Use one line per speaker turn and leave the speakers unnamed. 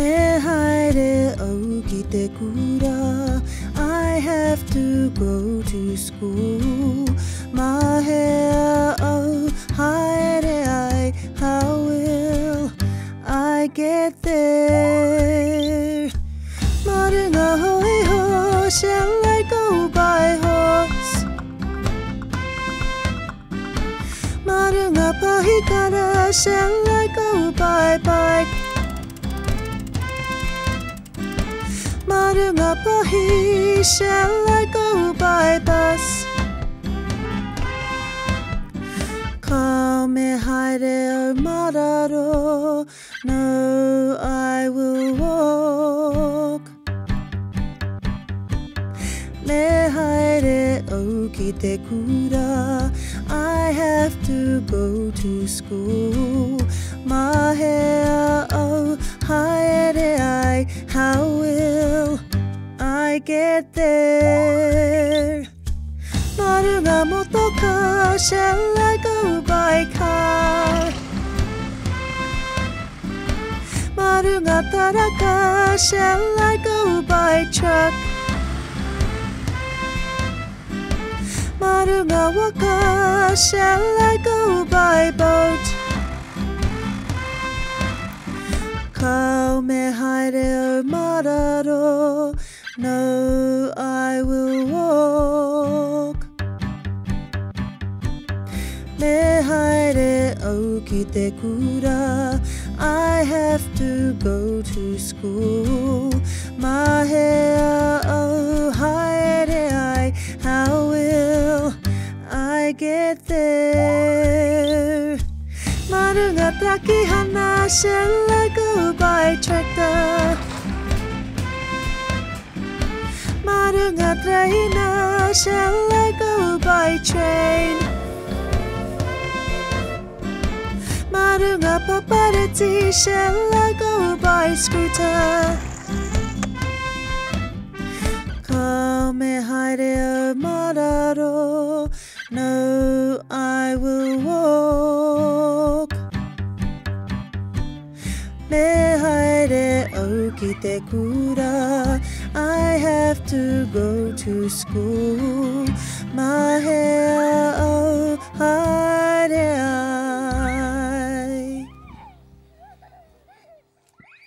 Me haere au ki te kura, I have to go to school. Mahea au haere ai, how will I get there? Marunga hoi ho, shall I go by horse? Marunga pahikara, shall I go by bike? Marunga pahi, shall I go by bus? Ka me haere au mararo, no, I will walk. Me haere au ki te kura, I have to go to school. Mahea au haere ai, how will I get there? Marunga motoka, shall I go by car? Marunga taraka, shall I go by truck? Marunga Waka, shall I go by boat? Kau me haere o mararo, no, I will walk. Me haere au ki te kura, I have to go to school. Mahea au haere ai, how will I get there? Marunga traki hana, shall I go by tractor? Marunga traina, shall I go by train? Marunga paparazzi, shall I go by scooter? Ka me haere o mararo, no, I will walk. Me haere au ki te kura, I have to go to school. Mahea au haere